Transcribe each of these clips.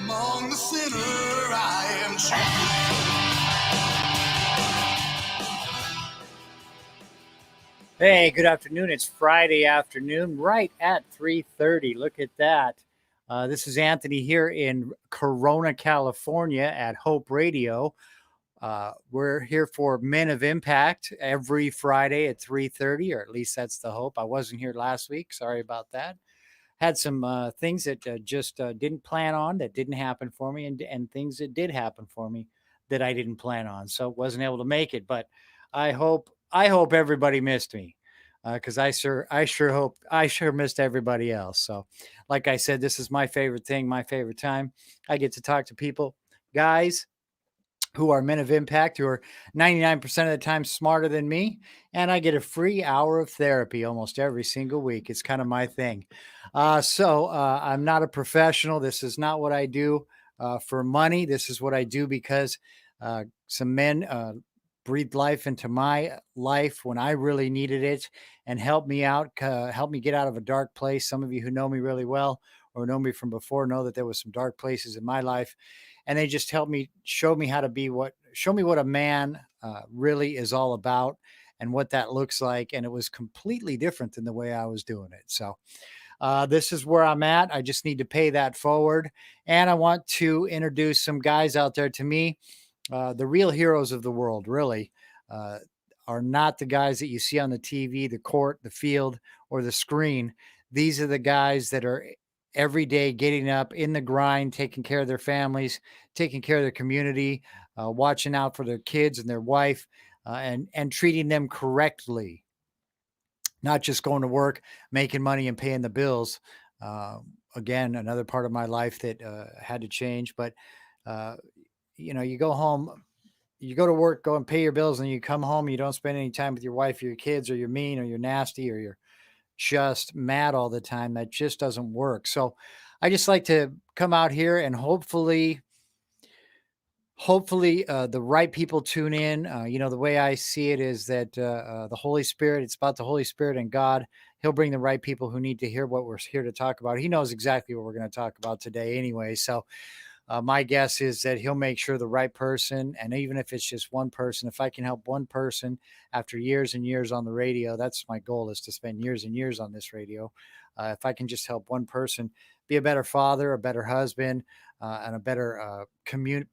Among the sinner, I am chief. Hey, good afternoon. It's Friday afternoon, right at 3:30. Look at that. This is Anthony here in Corona, California at Hope Radio. We're here for Men of Impact every Friday at 3:30, or at least that's the hope. I wasn't here last week. Sorry about that. Had some things that just didn't plan on, that didn't happen for me, and things that did happen for me that I didn't plan on. So wasn't able to make it. But I hope everybody missed me, because I sure missed everybody else. So, like I said, this is my favorite thing, my favorite time. I get to talk to people, guys who are men of impact, who are 99% of the time smarter than me. And I get a free hour of therapy almost every single week. It's kind of my thing. I'm not a professional. This is not what I do for money. This is what I do because some men breathed life into my life when I really needed it and helped me out, helped me get out of a dark place. Some of you who know me really well or know me from before know that there was some dark places in my life, and they just helped me, show me what a man really is all about and what that looks like. And it was completely different than the way I was doing it. So this is where I'm at. I just need to pay that forward. And I want to introduce some guys out there to me. The real heroes of the world, really, uh, are not the guys that you see on the TV, the court, the field, or the screen. These are the guys that are every day getting up in the grind, taking care of their families, taking care of their community, watching out for their kids and their wife, and treating them correctly, not just going to work, making money and paying the bills. Uh, Again, another part of my life that had to change. But uh, you go home, you go to work, go and pay your bills, and you come home, you don't spend any time with your wife or your kids, or you're mean or you're nasty or you're just mad all the time. That just doesn't work. So I just like to come out here and hopefully the right people tune in. The way I see it is that the Holy Spirit, it's about the Holy Spirit and God. He'll bring the right people who need to hear what we're here to talk about. He knows exactly what we're going to talk about today anyway. So my guess is that he'll make sure the right person, and even if it's just one person, if I can help one person after years and years on the radio, that's my goal, is to spend years and years on this radio. If I can just help one person be a better father, a better husband, and a better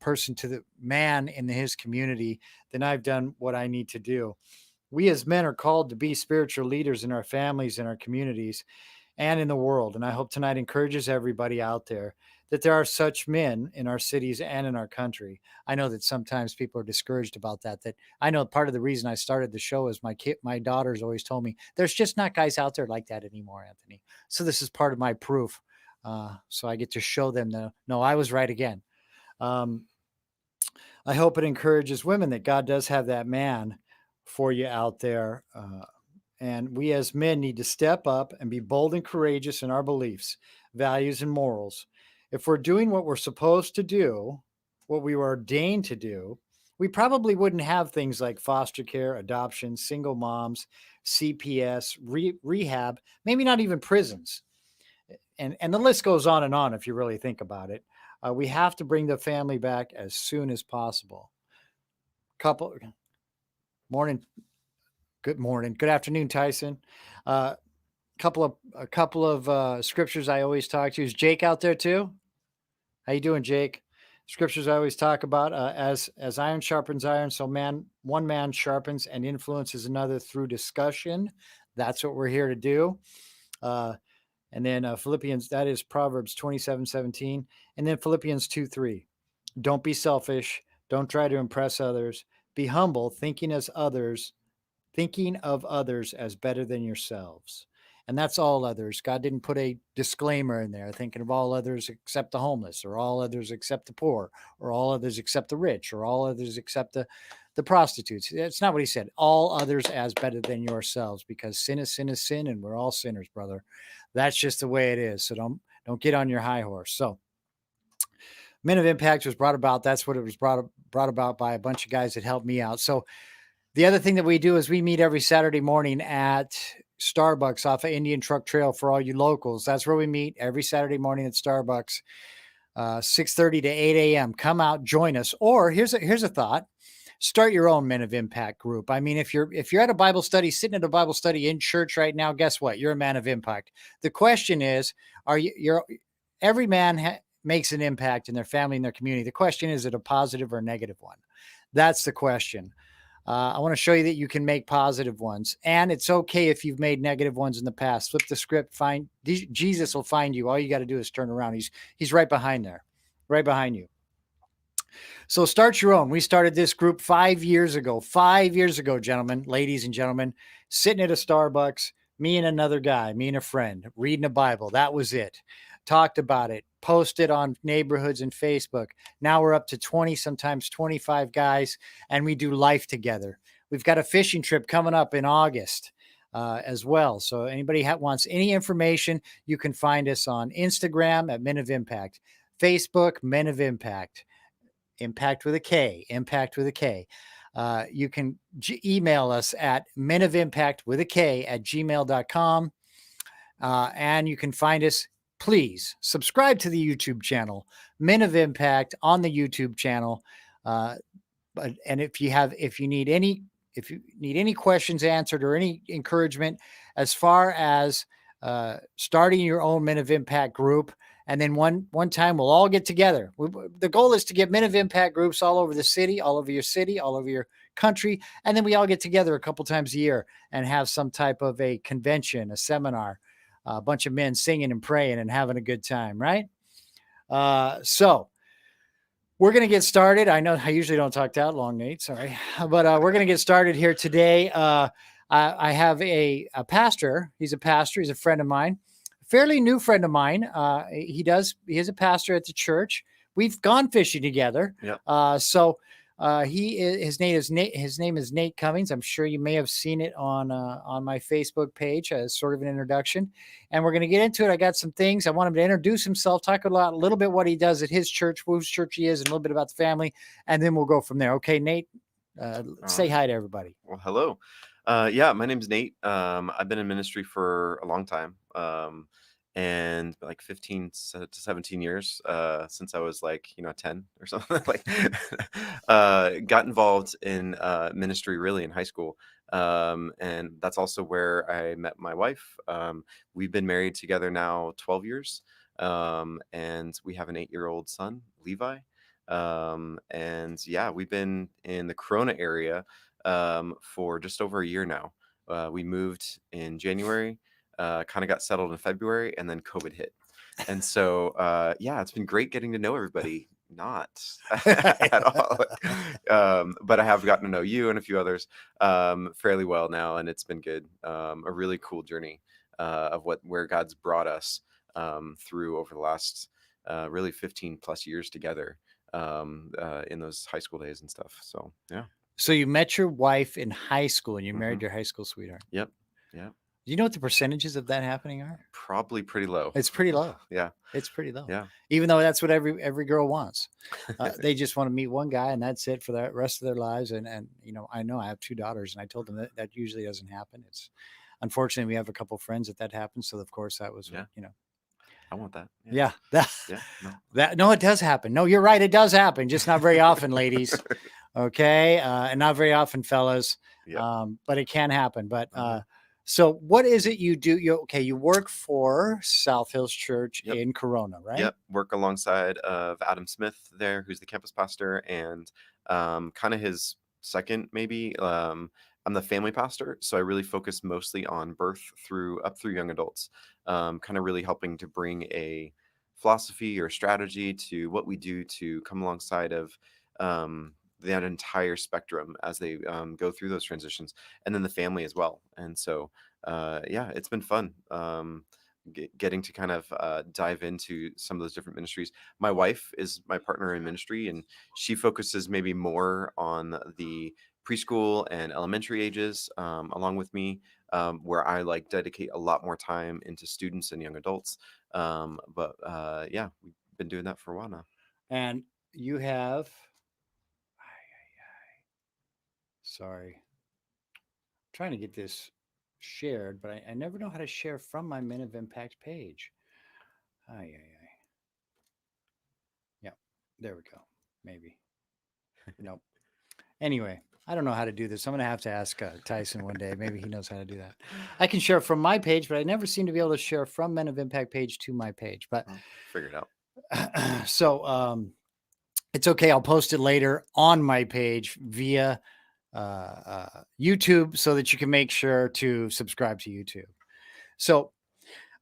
person to the man in his community, then I've done what I need to do. We as men are called to be spiritual leaders in our families, in our communities, and in the world. And I hope tonight encourages everybody out there that there are such men in our cities and in our country. I know that sometimes people are discouraged about that. That I know part of the reason I started the show is my daughters always told me there's just not guys out there like that anymore, Anthony. So this is part of my proof. So I get to show them that no, I was right again. Um, I hope it encourages women that God does have that man for you out there. And we as men need to step up and be bold and courageous in our beliefs, values, and morals. If we're doing what we're supposed to do, what we were ordained to do, we probably wouldn't have things like foster care, adoption, single moms, CPS, rehab, maybe not even prisons. And the list goes on and on if you really think about it. We have to bring the family back as soon as possible. Couple morning, good morning, good afternoon, Tyson. Uh, a couple of scriptures I always talk to. Is Jake out there too? How you doing, Jake? Scriptures I always talk about, as iron sharpens iron, so one man sharpens and influences another through discussion. That's what we're here to do. Uh, and then Philippians, that is Proverbs 27:17, and then Philippians 2:3. Don't be selfish. Don't try to impress others. Be humble, thinking of others as better than yourselves. And that's all others. God didn't put a disclaimer in there, thinking of all others except the homeless, or all others except the poor, or all others except the rich, or all others except the prostitutes. That's not what he said. All others as better than yourselves, because sin is sin is sin, and we're all sinners, brother. That's just the way it is. So don't get on your high horse. So Men of Impact was brought about. That's what it was brought about by a bunch of guys that helped me out. So the other thing that we do is we meet every Saturday morning at Starbucks off of Indian Truck Trail for all you locals. That's where we meet every Saturday morning at Starbucks. 6:30 to 8 a.m. Come out, join us. Or here's a thought: start your own Men of Impact group. I mean, if you're at a Bible study, sitting at a Bible study in church right now, guess what? You're a man of impact. The question is, are you're every man makes an impact in their family and their community. The question is it a positive or a negative one? That's the question. I want to show you that you can make positive ones, and it's okay if you've made negative ones in the past. Flip the script. Find Jesus will find you. All you got to do is turn around. He's right behind there, right behind you. So start your own. We started this group 5 years ago. 5 years ago, gentlemen, ladies and gentlemen, sitting at a Starbucks, me and another guy, me and a friend, reading a Bible. That was it. Talked about it, posted on neighborhoods and Facebook. Now we're up to 20, sometimes 25 guys, and we do life together. We've got a fishing trip coming up in August as well. So anybody wants any information, you can find us on Instagram at Men of Impact, Facebook, Men of Impact. Impact with a K, impact with a K. You can email us at menofimpact with a K at gmail.com. And you can find us, please subscribe to the YouTube channel, Men of Impact on the YouTube channel. And if you need any questions answered or any encouragement as far as starting your own Men of Impact group, and then one time we'll all get together. The goal is to get Men of Impact groups all over the city, all over your country, and then we all get together a couple times a year and have some type of a convention, a seminar, a bunch of men singing and praying and having a good time, right? So we're going to get started. I know I usually don't talk that long, Nate. Sorry. But we're going to get started here today. I have a pastor. He's a pastor. He's a friend of mine, fairly new friend of mine. He is a pastor at the church. We've gone fishing together. Yep. His name is Nate Cummings. I'm sure you may have seen it on my Facebook page as sort of an introduction. And we're going to get into it. I got some things. I want him to introduce himself, talk a little bit what he does at his church, whose church he is, and a little bit about the family, and then we'll go from there. Okay, Nate, say hi to everybody. Well, hello. Yeah, my name's Nate. I've been in ministry for a long time. And like 15 to 17 years since I was 10 or something. Got involved in ministry really in high school, and that's also where I met my wife. We've been married together now 12 years, and we have an 8-year-old son, Levi. And yeah, we've been in the Corona area for just over a year now. We moved in January. Kind of got settled in February, and then COVID hit. And so, yeah, it's been great getting to know everybody. Not at all. But I have gotten to know you and a few others fairly well now, and it's been good. A really cool journey of where God's brought us through over the last really 15 plus years together in those high school days and stuff. So, yeah. So you met your wife in high school, and you married your high school sweetheart. Yep. Yeah. Do you know what the percentages of that happening are? Probably pretty low. It's pretty low. Yeah. It's pretty low. Yeah. Even though that's what every girl wants. They just want to meet one guy and that's it for the rest of their lives. And I know I have 2 daughters and I told them that usually doesn't happen. It's unfortunately we have a couple of friends that happens. So of course that was, I want that. Yeah. No. It does happen. No, you're right. It does happen. Just not very often, ladies. Okay. And not very often, fellas. Yep. But it can happen. But, so what is it you do? You work for South Hills Church in Corona, right? Yep. Work alongside of Adam Smith there, who's the campus pastor, and kind of his second, maybe. I'm the family pastor, so I really focus mostly on birth up through young adults, kind of really helping to bring a philosophy or strategy to what we do to come alongside of that entire spectrum as they go through those transitions, and then the family as well. And so, yeah, it's been fun getting to kind of dive into some of those different ministries. My wife is my partner in ministry, and she focuses maybe more on the preschool and elementary ages, along with me, where I dedicate a lot more time into students and young adults. But yeah, we've been doing that for a while now. And you have. Sorry. I'm trying to get this shared, but I never know how to share from my Men of Impact page. There we go. Maybe. Nope. Anyway, I don't know how to do this. I'm going to have to ask Tyson one day. Maybe he knows how to do that. I can share from my page, but I never seem to be able to share from Men of Impact page to my page. But Well, figure it out. so it's okay. I'll post it later on my page via YouTube so that you can make sure to subscribe to YouTube. So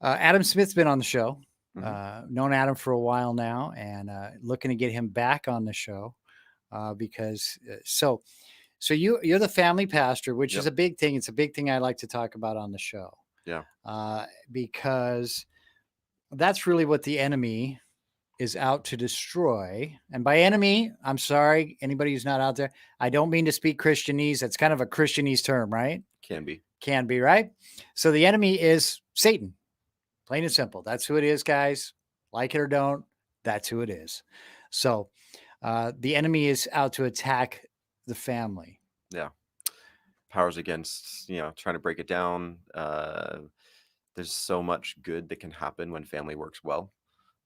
Adam Smith's been on the show. Known Adam for a while now, and looking to get him back on the show because so you're the family pastor, which is Yep. a big thing. It's a big thing I like to talk about on the show Yeah. because that's really what the enemy is out to destroy. And by enemy, I'm sorry, anybody who's not out there, I don't mean to speak Christianese. That's kind of a Christianese term, right? Can be. Can be, right? So the enemy is Satan, plain and simple. That's who it is, guys. Like it or don't, that's who it is. So the enemy is out to attack the family. Yeah. Powers against, trying to break it down. There's so much good that can happen when family works well,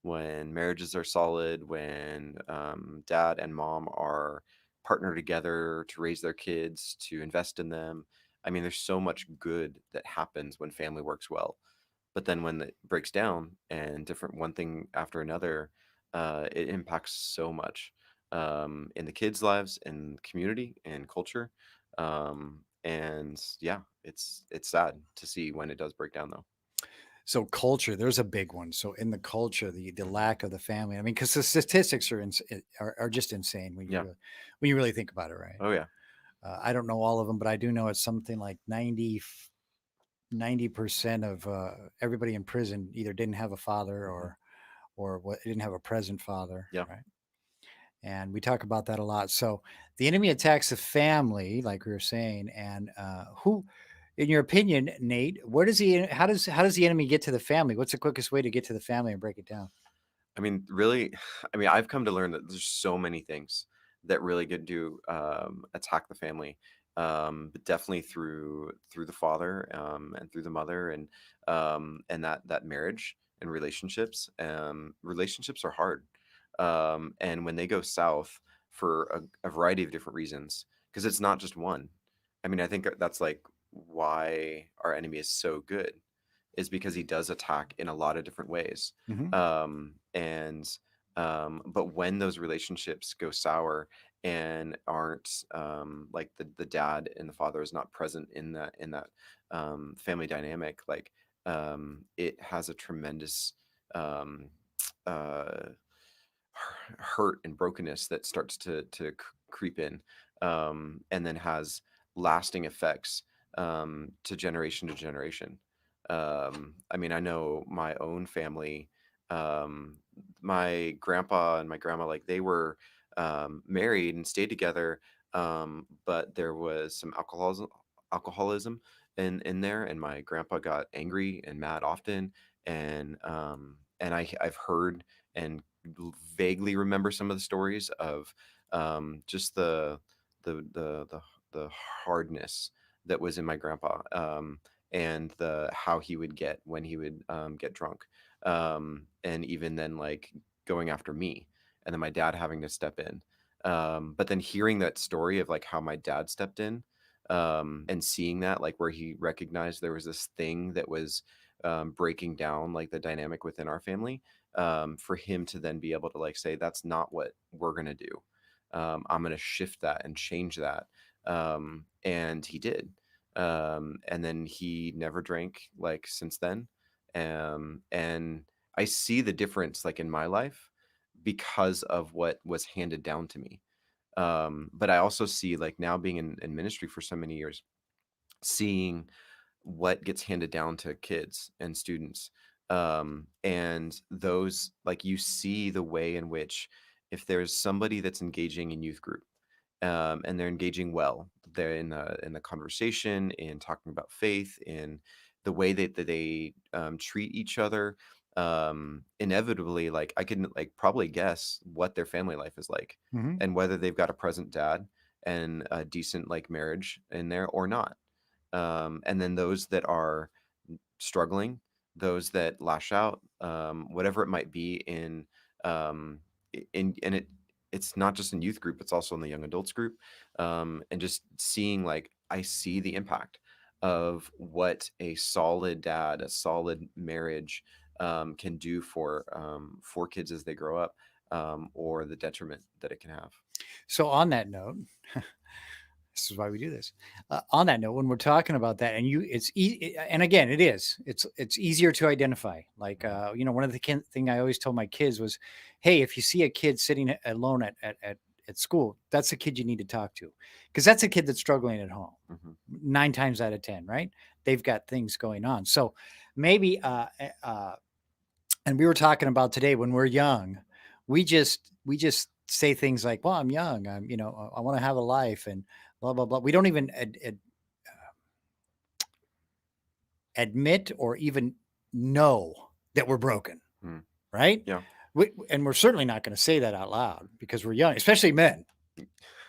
when marriages are solid, when dad and mom are partner together to raise their kids, to invest in them. I mean, there's so much good that happens when family works well. But then when it breaks down and different one thing after another, it impacts so much in the kids' lives, in community and culture. And yeah, it's sad to see when it does break down, though. So culture, there's a big one. So in the culture, the lack of the family. I mean, because the statistics are just insane Yeah. when you really think about it, right? Oh yeah. I don't know all of them, but I do know it's something like 90% of everybody in prison either didn't have a father or what didn't have a present father, Yeah. right? And we talk about that a lot. So the enemy attacks the family, like we were saying, and who, in your opinion, Nate, where does he? How does the enemy get to the family? What's the quickest way to get to the family and break it down? I mean, really, I mean, I've come to learn that there's so many things that really get to attack the family, but definitely through the father and through the mother and that marriage and relationships. Relationships are hard, and when they go south for a variety of different reasons, because it's not just one. I mean, I think that's like why our enemy is so good is because he does attack in a lot of different ways. Mm-hmm. And but when those relationships go sour and aren't like the dad and the father is not present in that family dynamic, like it has a tremendous um, uh, hurt and brokenness that starts to creep in, and then has lasting effects to generation. I mean, I know my own family. Um, my grandpa and my grandma, like they were married and stayed together, but there was some alcoholism in there, and my grandpa got angry and mad often, and I've heard and vaguely remember some of the stories of just the the hardness that was in my grandpa, and the how he would get when he would get drunk, and even then like going after me, and then my dad having to step in. But then hearing that story of like how my dad stepped in, and seeing that like where he recognized there was this thing that was breaking down like the dynamic within our family, for him to then be able to like say that's not what we're gonna do. I'm gonna shift that and change that, and he did. And then he never drank like since then, and I see the difference like in my life because of what was handed down to me. But I also see like now being in ministry for so many years, seeing what gets handed down to kids and students, and those like you see the way in which if there's somebody that's engaging in youth group, and they're engaging well, they're in the conversation, in talking about faith, in the way that they treat each other, inevitably like I can like probably guess what their family life is like, Mm-hmm. and whether they've got a present dad and a decent like marriage in there or not. And then those that are struggling, those that lash out, whatever it might be in, and it it's not just in youth group, it's also in the young adults group. And just seeing, like, I see the impact of what a solid dad, a solid marriage, can do for kids as they grow up, or the detriment that it can have. So on that note, this is why we do this. On that note, when we're talking about that, and and again, it's easier to identify. Like, one of the thing I always told my kids was, hey, if you see a kid sitting alone at school, that's a kid you need to talk to, because that's a kid that's struggling at home. Hmm. 9 times out of 10, right? They've got things going on. So maybe, and we were talking about today, when we're young, we just say things like, well, I'm young, I want to have a life, and blah blah blah. We don't even admit or even know that we're broken, Mm. right? Yeah. And we're certainly not going to say that out loud because we're young, especially men,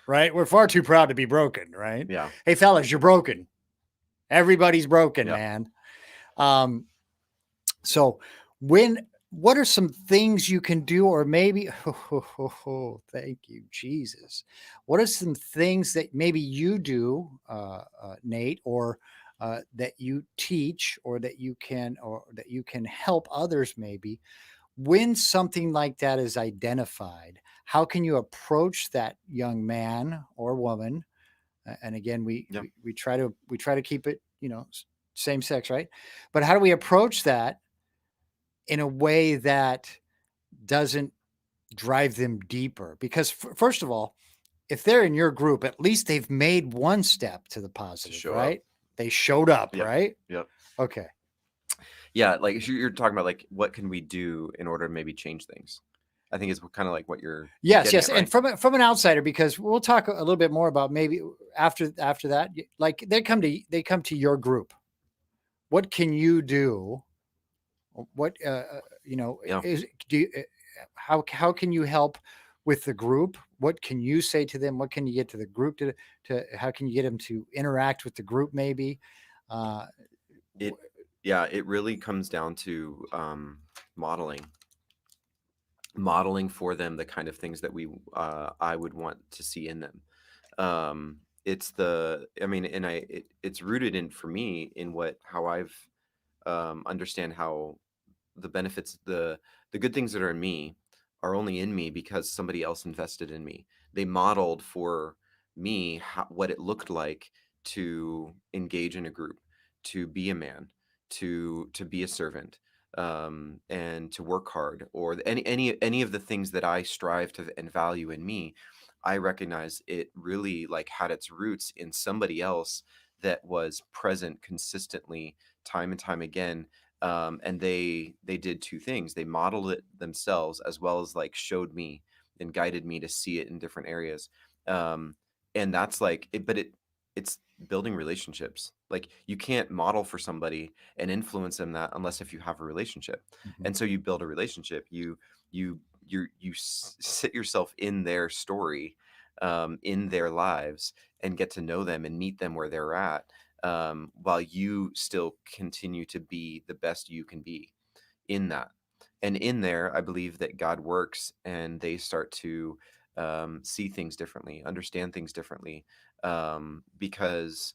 right? We're far too proud to be broken, right? Yeah. Hey, fellas, you're broken. Everybody's broken, Yeah. man. Um, So, when what are some things you can do, or maybe, thank you, Jesus. What are some things that maybe you do, Nate, or that you teach, or that you can help others maybe when something like that is identified? How can you approach that young man or woman? And again, Yeah. we try to keep it, same sex, right? But how do we approach that in a way that doesn't drive them deeper? Because first of all, if they're in your group, at least they've made one step to the To positive, show up. right? They showed up, Yep. right? Yep. Okay. Yeah, like, you're talking about, like, what can we do in order to maybe change things? I think is kind of like what you're Yes, getting yes. at, And right? from an outsider, because we'll talk a little bit more about maybe after that. Like, they come to your group. What can you do? What Yeah. is do you, how can you help with the group? What can you say to them? What can you get to the group to how can you get them to interact with the group maybe? Uh, It yeah, it really comes down to modeling. Modeling for them the kind of things that I would want to see in them. It's the I mean, and it's rooted in, for me, in what how I've understand how the benefits, the good things that are in me are only in me because somebody else invested in me. They modeled for me what it looked like to engage in a group, to be a man, to be a servant, and to work hard, or any of the things that I strive to and value in me. I recognize it really, like, had its roots in somebody else that was present consistently, time and time again. And they did two things: they modeled it themselves, as well as, like, showed me and guided me to see it in different areas. um, and that's like it, but it's building relationships. Like, you can't model for somebody and influence them that unless if you have a relationship. mhm. And so you build a relationship, you sit yourself in their story, in their lives, and get to know them and meet them where they're at, while you still continue to be the best you can be in that. And in there, I believe that God works, and they start to see things differently, understand things differently, because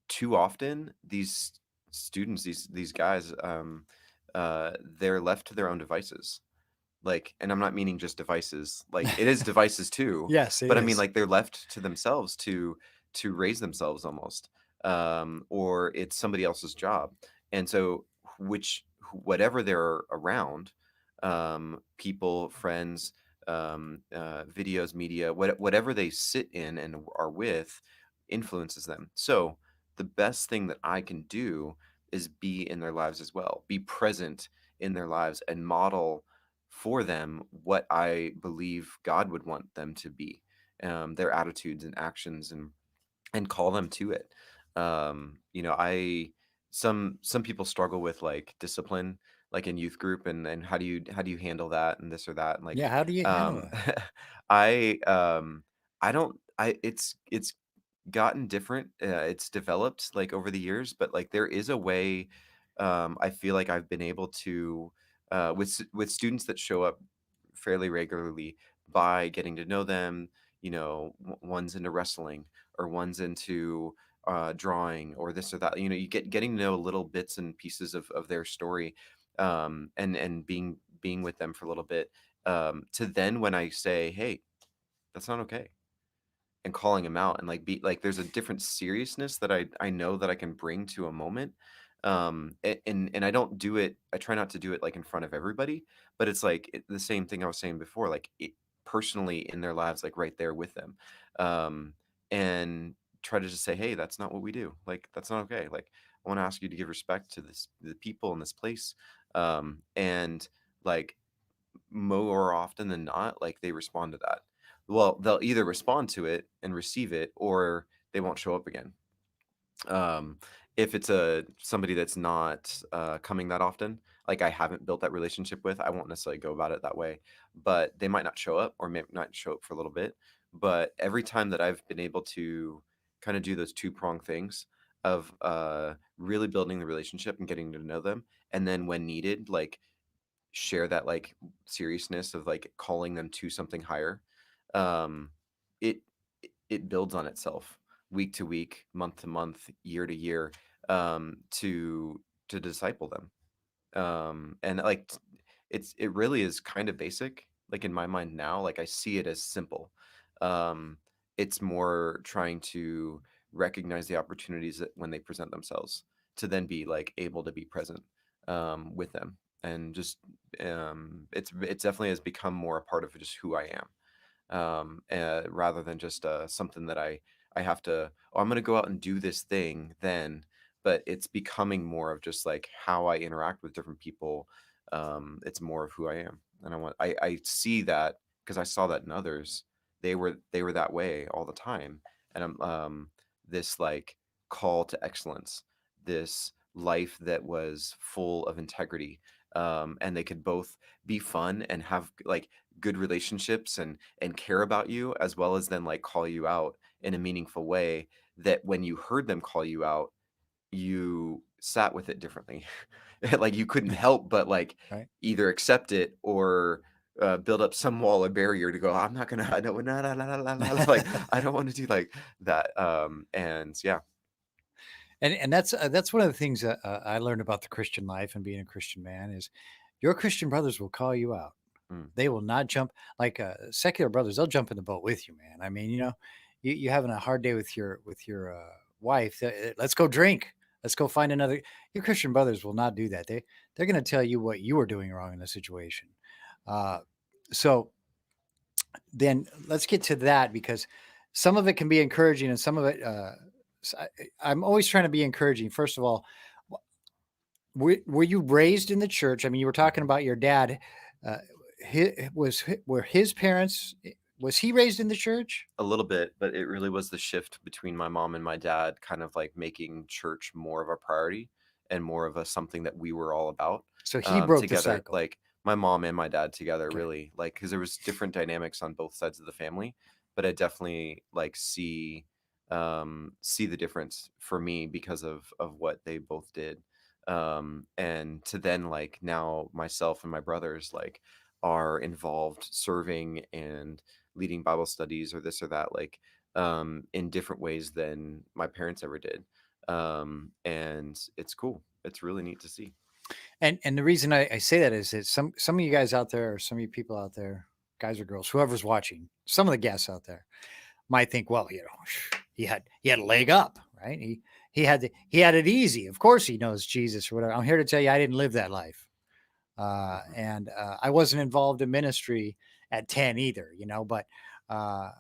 too often these students, these guys, they're left to their own devices. Like, and I'm not meaning just devices, like, it is devices too, Yes, it but I mean, is. like, they're left to themselves to raise themselves almost, or it's somebody else's job. And so, whatever they're around, people, friends, videos, media, whatever they sit in and are with, influences them. So the best thing that I can do is be in their lives as well, be present in their lives, and model for them what I believe God would want them to be, their attitudes and actions, and call them to it. I some people struggle with, like, discipline, like in youth group, and how do you handle that, and this or that, and, like, Yeah, how do you handle um, that? I don't I it's gotten different. It's developed, like, over the years, but, like, there is a way. I feel like I've been able to, with students that show up fairly regularly, by getting to know them. One's into wrestling, or one's into drawing, or this or that. You getting to know little bits and pieces of their story, and being with them for a little bit, to then when I say, hey, that's not okay, and calling him out, and like be like there's a different seriousness that I know that I can bring to a moment. And I don't do it, I try not to do it like in front of everybody, but it's like the same thing I was saying before, like personally in their lives, like right there with them. Um and try to just say, hey, that's not what we do, like that's not okay, like I want to ask you to give respect to the people in this place. And like more often than not, like they respond to that. Well, they'll either respond to it and receive it, or they won't show up again. um if it's a somebody that's not coming that often, like I haven't built that relationship with, I won't necessarily go about it that way. But they might not show up, or may not show up for a little bit. But every time that I've been able to kind of do those two-prong things of really building the relationship and getting to know them, and then when needed, like share that like seriousness of like calling them to something higher, um it it builds on itself week to week, month to month, year to year, to disciple them. And like it really is kind of basic, like in my mind now, like I see it as simple. um it's more trying to recognize the opportunities that when they present themselves, to then be like able to be present with them. And just it's definitely has become more a part of just who I am, rather than just something that I have to. Oh, I'm going to go out and do this thing then, but it's becoming more of just like how I interact with different people. It's more of who I am, and I see that because I saw that in others. They were that way all the time, and I'm this like call to excellence, this life that was full of integrity. And they could both be fun and have like good relationships and care about you, as well as then like call you out in a meaningful way, that when you heard them call you out, you sat with it differently. Like you couldn't help but like Right. either accept it, or build up some wall or barrier to go, I'm not gonna, I don't, nah, nah, nah, nah, nah, nah, like I don't want to do like that. And yeah. And that's one of the things that I learned about the Christian life and being a Christian man is your Christian brothers will call you out. Mm, They will not jump like secular brothers. They'll jump in the boat with you, man. I mean, you having a hard day with your wife. Let's go drink. Let's go find another. Your Christian brothers will not do that. They're going to tell you what you are doing wrong in the situation. Uh, so then let's get to that, because some of it can be encouraging and some of it. I'm always trying to be encouraging. First of all, were you raised in the church? I mean, you were talking mhm. about your dad. Uh, were his parents? Was he raised in the church? A little bit, but it really was the shift between my mom and my dad, kind of like making church more of a priority and more of a something that we were all about, So he broke the together. cycle. Like my mom and my dad together, Okay. really, like because there was different dynamics on both sides of the family, but I definitely like see the difference for me because of what they both did. And to then like now myself and my brothers like are involved serving and leading Bible studies or this or that, like in different ways than my parents ever did. And it's cool. It's really neat to see. And the reason I say that is that some of you guys out there, or some of you people out there, guys or girls, whoever's watching, some of the guests out there might think, well, he had a leg up, right? He had it easy. Of course, he knows Jesus or whatever. I'm here to tell you, I didn't live that life, Mhm. and I wasn't involved in ministry at 10 either, But uh,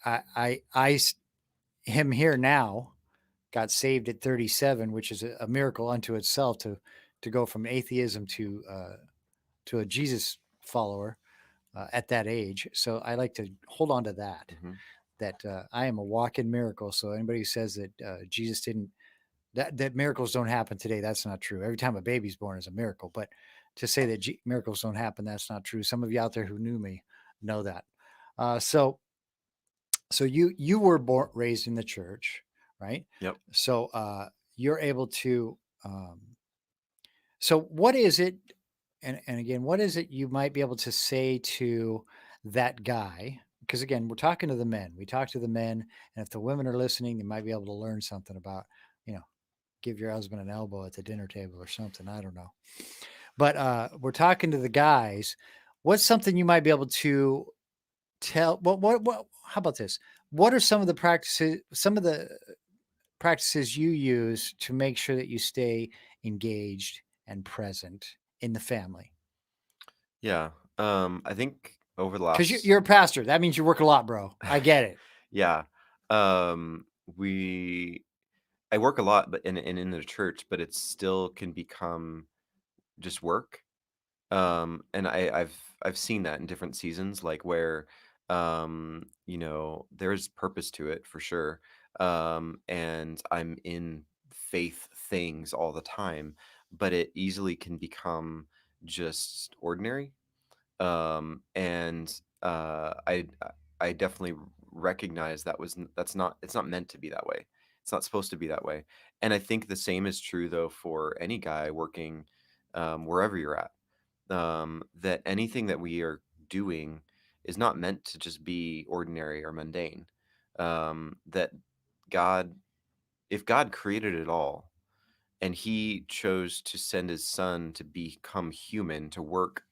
I him here now got saved at 37, which is a miracle unto itself to go from atheism to a Jesus follower at that age. So I like to hold on to that. Mhm. That I am a walking miracle. So anybody who says that Jesus didn't, that miracles don't happen today, that's not true. Every time a baby's born is a miracle. But to say that miracles don't happen, that's not true. Some of you out there who knew me know that. So you were raised in the church, right? Yep. So you're able to. So what is it? And again, what is it you might be able to say to that guy, because again, we're talking to the men. We talk to the men, and if the women are listening, they might be able to learn something about, you know, give your husband an elbow at the dinner table or something. I don't know. But we're talking to the guys. What's something you might be able to tell? What? How about this? What are some of the practices? Some of the practices you use to make sure that you stay engaged and present in the family? Yeah. I think over the Because last you're a pastor. That means you work a lot, bro. I get it. yeah. We I work a lot, but in the church, but it still can become just work. And I've seen that in different seasons, like where there's purpose to it for sure. And I'm in faith things all the time, but it easily can become just ordinary. And I definitely recognize that's not meant to be that way. It's not supposed to be that way. And I think the same is true though for any guy working wherever you're at. That anything that we are doing is not meant to just be ordinary or mundane. That God, if God created it all and he chose to send his son to become human, to work,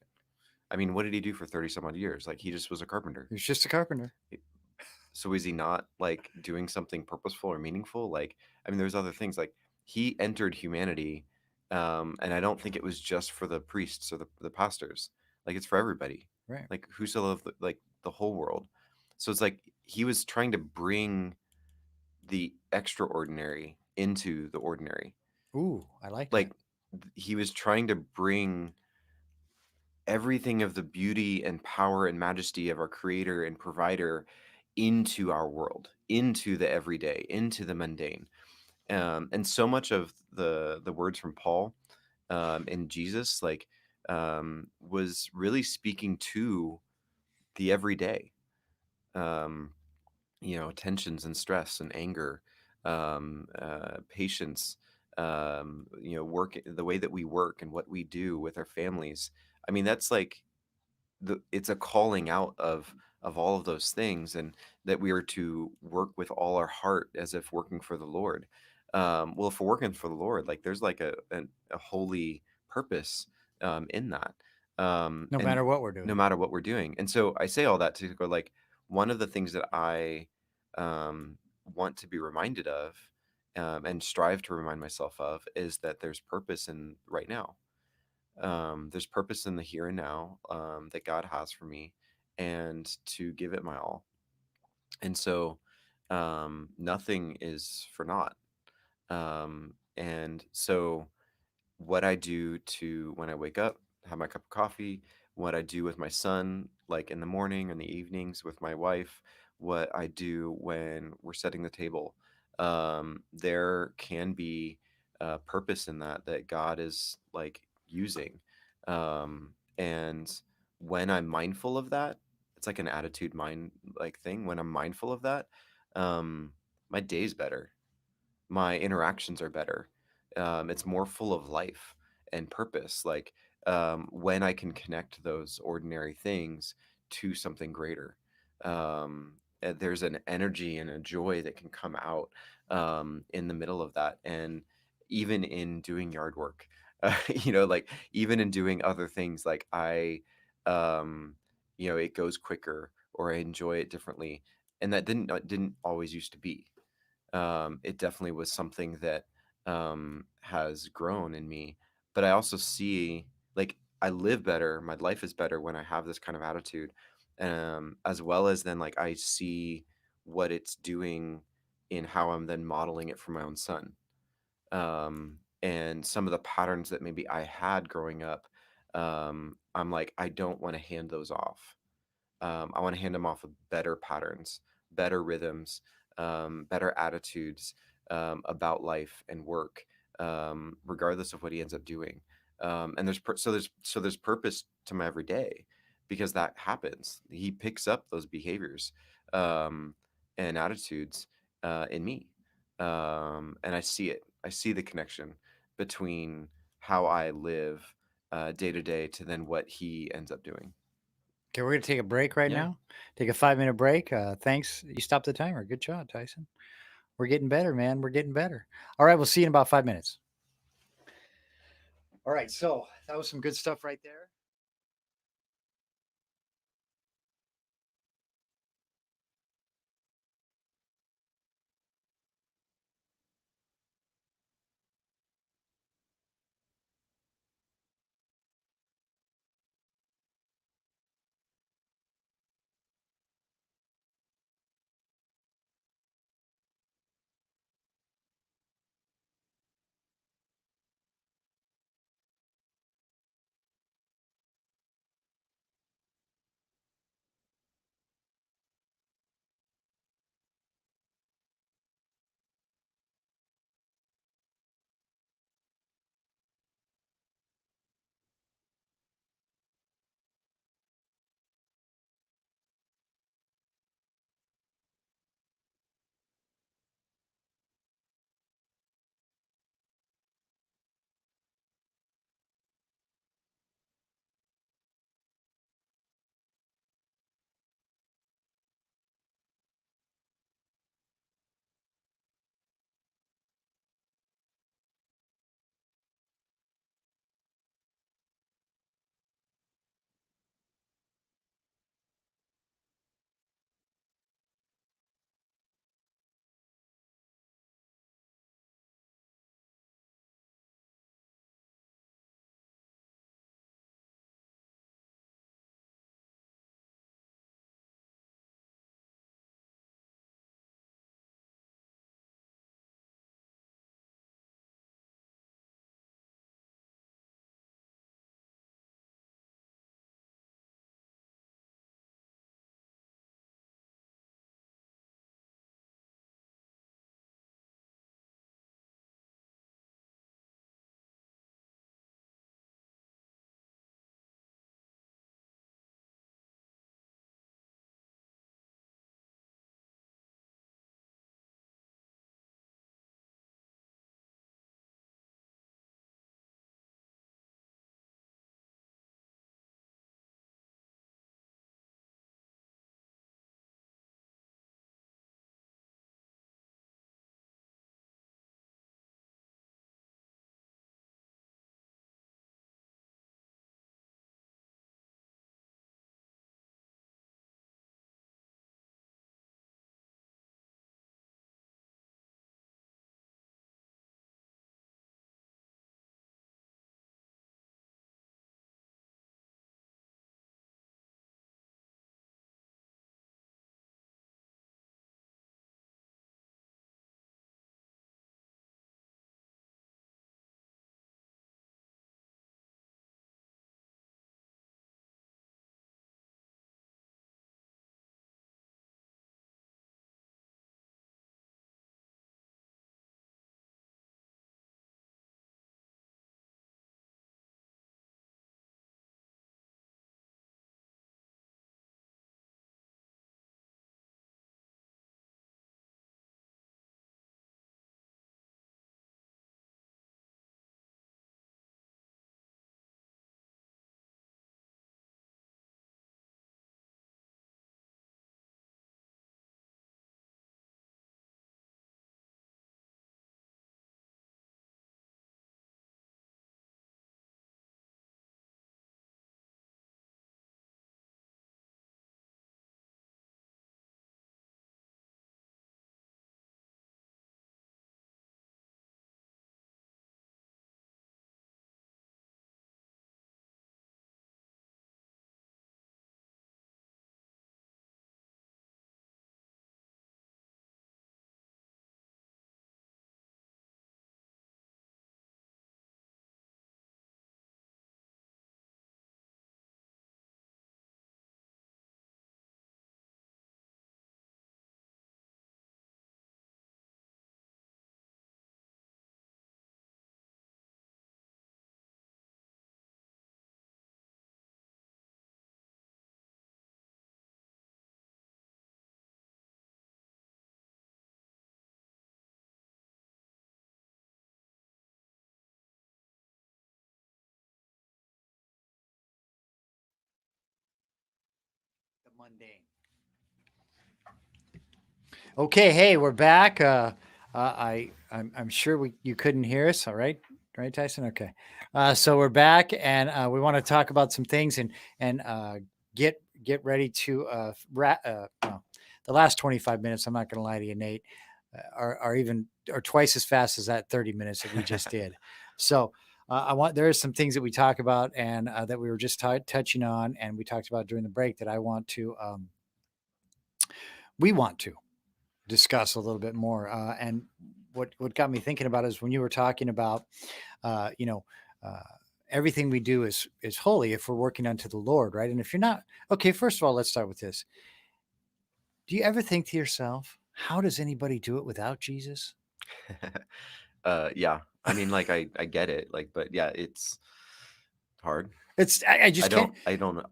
I mean, what did he do for 30 some odd years? Like he just was a carpenter. He's just a carpenter. So is he not like doing something purposeful or meaningful? Like, I mean, there's other things like he entered humanity, and I don't think it was just for the priests or the pastors. Like it's for everybody. Right. Like whoso loved like the whole world. So it's like he was trying to bring the extraordinary into the ordinary. Ooh, I like that. Like he was trying to bring everything of the beauty and power and majesty of our creator and provider into our world, into the everyday, into the mundane. And so much of the words from Paul and Jesus was really speaking to the everyday. Um, tensions and stress and anger, patience, work, the way that we work and what we do with our families. I mean, that's like it's a calling out of all of those things, and that we are to work with all our heart as if working for the Lord. Well, if we're working for the Lord, like there's like a holy purpose in that, No and matter what we're no doing. matter what we're doing. And so I say all that to go like one of the things that I want to be reminded of, and strive to remind myself of, is that there's purpose in right now. There's purpose in the here and now, that God has for me, and to give it my all. And so nothing is for naught. And so what I do to when I wake up, have my cup of coffee, what I do with my son, like in the morning and the evenings with my wife, what I do when we're setting the table. There can be purpose in that God is like using. And when I'm mindful of that, it's like an attitude mind like thing. When I'm mindful of that, um, my day's better, my interactions are better. It's more full of life and purpose. Like when I can connect those ordinary things to something greater, there's an energy and a joy that can come out in the middle of that. And even in doing yard work, like even in doing other things, like um, it goes quicker or I enjoy it differently. And that didn't always used to be. It definitely was something that has grown in me. But I also see, like, I live better, my life is better when I have this kind of attitude, as well as then, like, I see what it's doing in how I'm then modeling it for my own son. And some of the patterns that maybe I had growing up, I'm like, I don't want to hand those off. I want to hand him off with better patterns, better rhythms, better attitudes about life and work, regardless of what he ends up doing. And there's purpose to my everyday because that happens. He picks up those behaviors um, and attitudes in me, and I see it. I see the connection between how I live day to day to then what he ends up doing. Okay, we're going to take a break right Yeah. now. Take a 5-minute break. Thanks. You stopped the timer. Good job, Tyson. We're getting better, man. We're getting better. All right, we'll see you in about 5 minutes. All right, so that was some good stuff right there. Mundane. Okay, hey, we're back. I'm sure you couldn't hear us. All right, right, Tyson. Okay, so we're back, and we want to talk about some things and get ready to well, the last 25 minutes. I'm not going to lie to you, Nate, are twice as fast as that 30 minutes that we just did. So. There are some things that we talk about and that we were just touching on, and we talked about during the break that we want to discuss a little bit more. And what got me thinking about is when you were talking about, you know, uh, everything we do is holy if we're working unto the Lord, right? And if you're not, okay, first of all, let's start with this. Do you ever think to yourself, how does anybody do it without Jesus? Yeah. I mean, like I get it, like, but yeah, it's hard. I just can't.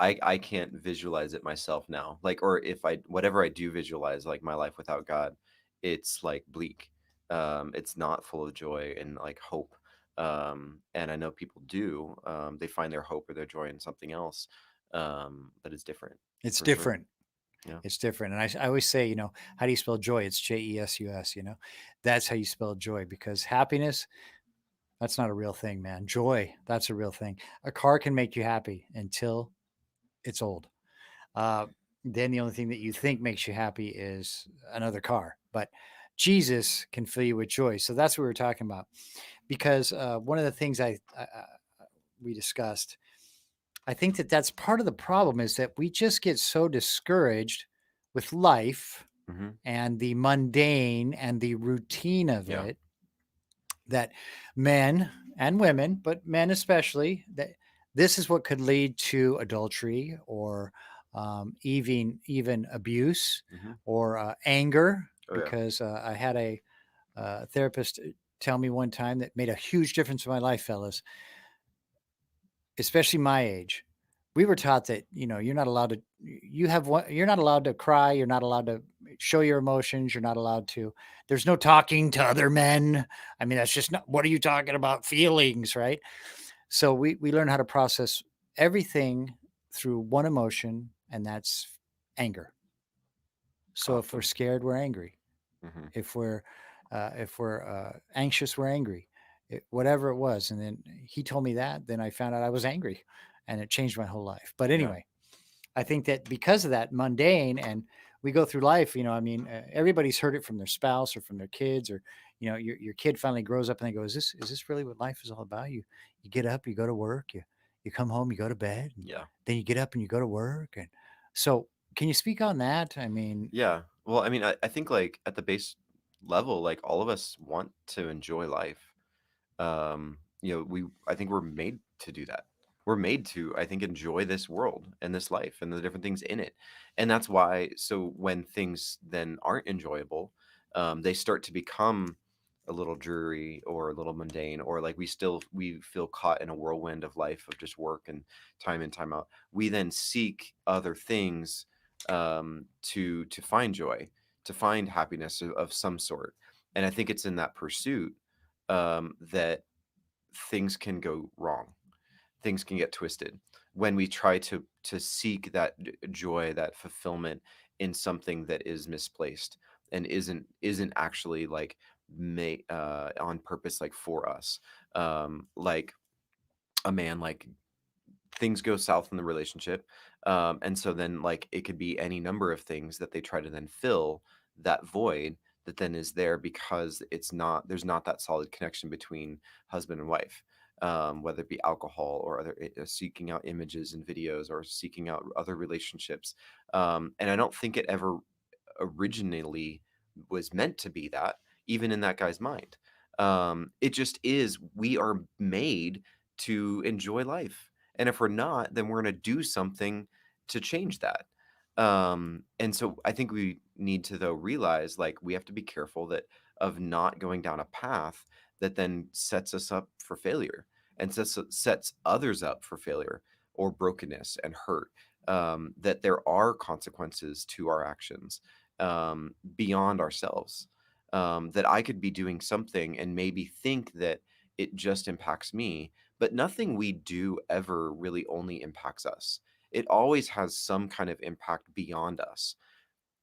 I can't visualize it myself now. Like, or if I whatever I do visualize, like my life without God, it's like bleak. It's not full of joy and like hope. And I know people do. They find their hope or their joy in something else. But it's different It's for sure. different. Yeah. It's different. And I always say, how do you spell joy? It's Jesus. That's how you spell joy, because happiness, that's not a real thing, man. Joy, that's a real thing. A car can make you happy until it's old. Uh, then the only thing that you think makes you happy is another car. But Jesus can fill you with joy. So that's what we were talking about. Because one of the things we discussed, I think that that's part of the problem, is that we just get so discouraged with life Hmm. and the mundane and the routine of Yeah. it, that men and women, but men especially, that this is what could lead to adultery or even abuse Hmm. or anger. Oh yeah. Because I had a therapist tell me one time that made a huge difference in my life, fellas, especially my age. We were taught that you're not allowed to. You're not allowed to cry. You're not allowed to show your emotions. You're not allowed to. There's no talking to other men. I mean, that's just not. What are you talking about? Feelings, right? So we learn how to process everything through one emotion, and that's anger. So if we're Awesome. scared, we're angry. Hmm. If we're anxious, we're angry. Whatever it was. And then he told me that. Then I found out I was angry, and it changed my whole life. But Yeah. anyway, I think that because of that mundane, and we go through life, I mean, everybody's heard it from their spouse or from their kids, or your kid finally grows up and they go, is this really what life is all about? You get up, you go to work, you come home, you go to bed, and Yeah. then you get up and you go to work. And so, can you speak on that? I mean, Yeah. Well, I mean, I think like at the base level, like all of us want to enjoy life. I think we're made to do that. We're made to, I think, enjoy this world and this life and the different things in it. And that's why, so when things then aren't enjoyable, they start to become a little dreary or a little mundane, or like we feel caught in a whirlwind of life of just work and time out. We then seek other things to find joy, to find happiness of some sort. And I think it's in that pursuit that things can go wrong. Things can get twisted when we try to seek that joy, that fulfillment in something that is misplaced and isn't actually like made on purpose, like for us. Like a man, like things go south in the relationship, and so then like it could be any number of things that they try to then fill that void that then is there because there's not that solid connection between husband and wife, whether it be alcohol or other seeking out images and videos or seeking out other relationships. And I don't think it ever originally was meant to be that, even in that guy's mind. It just is. We are made to enjoy life. And if we're not, then we're going to do something to change that. And so I think we need to, though, realize like we have to be careful that of not going down a path that then sets us up for failure and sets others up for failure or brokenness and hurt. That there are consequences to our actions beyond ourselves. That I could be doing something and maybe think that it just impacts me, but nothing we do ever really only impacts us. it always has some kind of impact beyond us.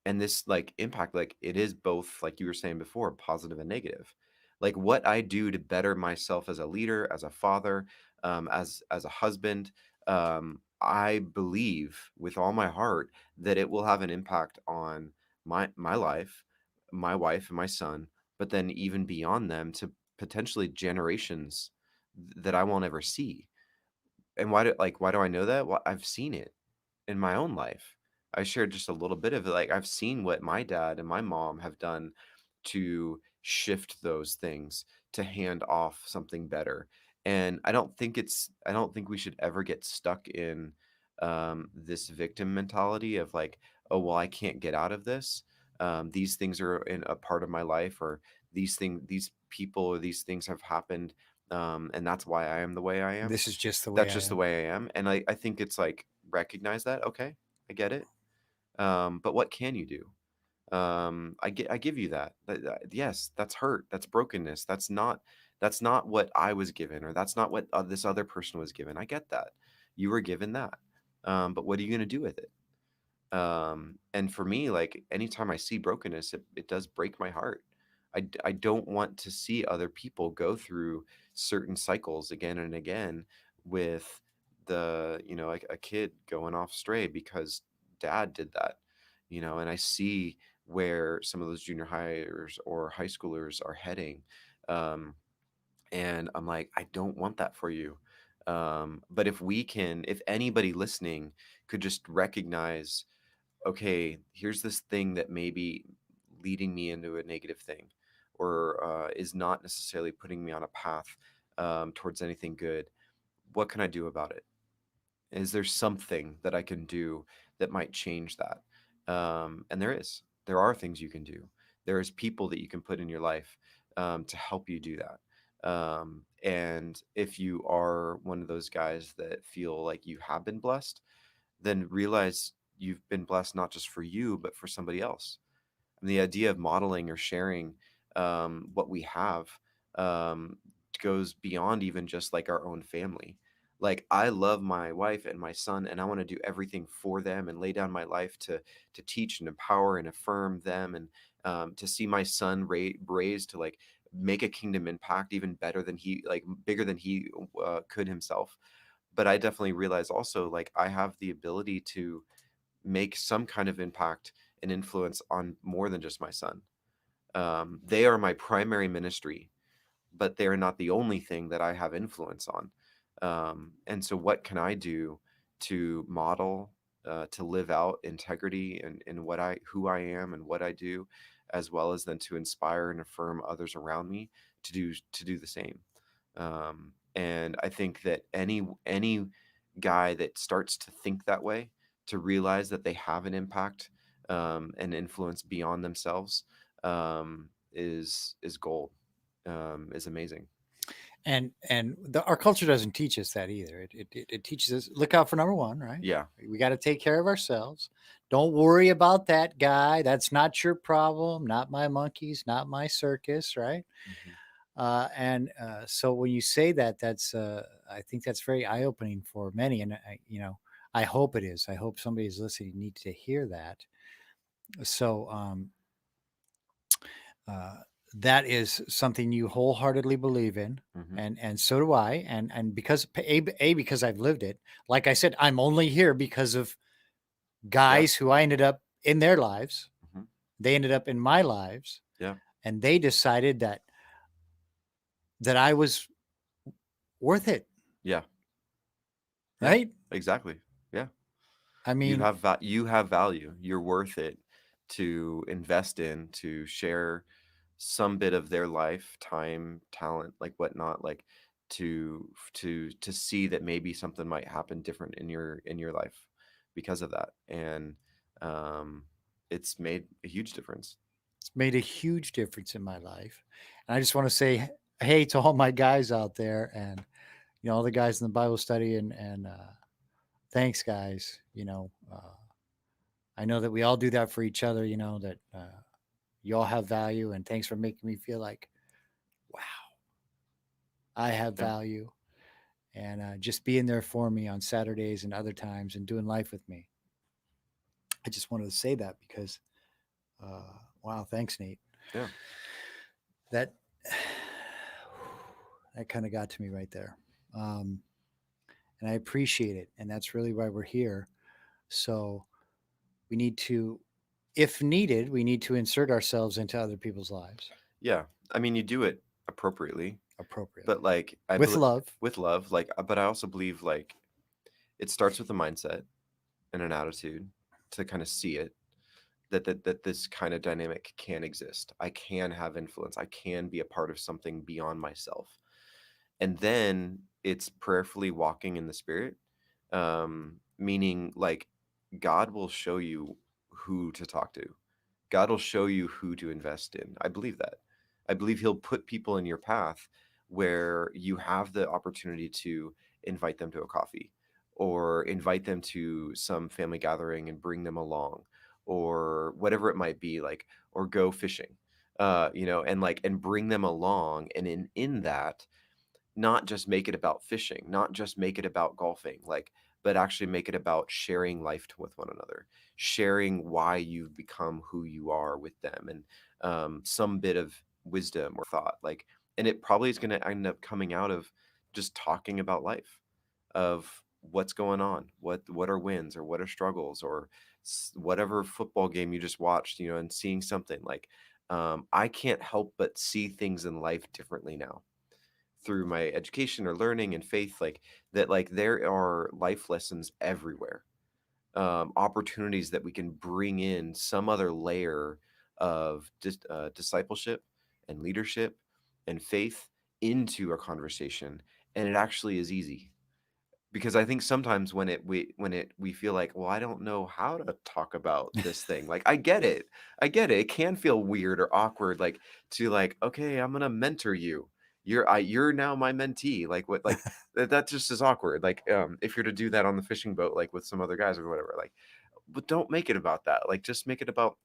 And this like impact, like it is both, like you were saying before, positive and negative. Like what I do to better myself as a leader, as a father, as a husband, I believe with all my heart that it will have an impact on my life, my wife and my son, but then even beyond them to potentially generations that I won't ever see. And why do I know that? Well, I've seen it in my own life. I shared just a little bit of it. Like I've seen what my dad and my mom have done to shift those things to hand off something better. And I don't think we should ever get stuck in this victim mentality of like, oh well, I can't get out of this. These things are in a part of my life, or these people or these things have happened, and that's why I am the way I am. This is just the way That's I just the am. way I am. And I think it's like recognize that. Okay, I get it. But what can you do? I give you that. Yes, that's hurt. That's brokenness. That's not what I was given, or that's not what this other person was given. I get that. You were given that. But what are you going to do with it? And for me, like anytime I see brokenness, it does break my heart. I don't want to see other people go through certain cycles again and again with like a kid going off stray because dad did that, and I see where some of those junior hires or high schoolers are heading. Um, and I'm like, I don't want that for you. But if anybody listening could just recognize, okay, here's this thing that may be leading me into a negative thing, or is not necessarily putting me on a path towards anything good. What can I do about it? Is there something that I can do that might change that? And there are things you can do. There's people that you can put in your life to help you do that. And if you are one of those guys that feel like you have been blessed, then realize you've been blessed not just for you, but for somebody else. And the idea of modeling or sharing what we have um, goes beyond even just like our own family. Like I love my wife and my son, and I want to do everything for them and lay down my life to teach and empower and affirm them, and to see my son raised to like make a kingdom impact even better than he like bigger than he could himself. But I definitely realize also like I have the ability to make some kind of impact and influence on more than just my son. They are my primary ministry, but they are not the only thing that I have influence on. And so, what can I do to model, to live out integrity in who I am and what I do, as well as then to inspire and affirm others around me to do the same. And I think that any guy that starts to think that way, to realize that they have an impact and influence beyond themselves, is gold. Is amazing. Our culture doesn't teach us that either. It teaches us look out for number one, right? Yeah. We got to take care of ourselves. Don't worry about that guy. That's not your problem. Not my monkeys. Not my circus, right? Mhm. So when you say that, that's I think that's very eye opening for many, and I hope it is. I hope somebody is listening needs to hear that. So uh, that is something you wholeheartedly believe in, Mhm. and so do I. And because because I've lived it. Like I said, I'm only here because of Yeah. guys who I ended up in their lives. Mhm. They ended up in my lives, Yeah. and they decided that I was worth it, Yeah. Yeah. right? Exactly. Yeah. I mean, You have value. You're worth it to invest in, to share some bit of their life, time, talent, like whatnot, like to see that maybe something might happen different in your life because of that. And um it's made a huge difference. it's made a huge difference in my life. And I just want to say hey to all my guys out there, and all the guys in the Bible study, and thanks, guys. I know that we all do that for each other. That you all have value, and thanks for making me feel like, wow, I have Yeah. value. and just being there for me on Saturdays and other times and doing life with me. I just wanted to say that because, wow, thanks, Nate. Yeah. That that kind of got to me right there, um, and I appreciate it, and that's really why we're here. So we need to, if needed, we need to insert ourselves into other people's lives Yeah. I mean, you do it appropriately, but appropriately like I with believe love. with love, like, but I also believe like it starts with a mindset and an attitude to kind of see it that this kind of dynamic can exist. I can have influence. I can be a part of something beyond myself. And then it's prayerfully walking in the spirit, meaning like God will show you who to talk to. God will show you who to invest in. I believe that. I believe he'll put people in your path where you have the opportunity to invite them to a coffee or invite them to some family gathering and bring them along or whatever it might be, like, or go fishing. And like and bring them along, and in that, not just make it about fishing, not just make it about golfing, like, but actually make it about sharing life with one another, sharing why you've become who you are with them, and some bit of wisdom or thought, like, and it probably is going to end up coming out of just talking about life, of what's going on, what are wins or what are struggles, or whatever football game you just watched, and seeing something like, I can't help but see things in life differently now through my education or learning and faith, like that, like there are life lessons everywhere, opportunities that we can bring in some other layer of discipleship and leadership and faith into a conversation, and it actually is easy. Because I think sometimes we feel like, well, I don't know how to talk about this thing. Like, I get it. I get it. It can feel weird or awkward, like, to like, okay, I'm gonna mentor you. You're now my mentee. Like, what, like, that just is awkward. Like, if you're to do that on the fishing boat, like with some other guys or whatever, like, but don't make it about that. Like, just make it about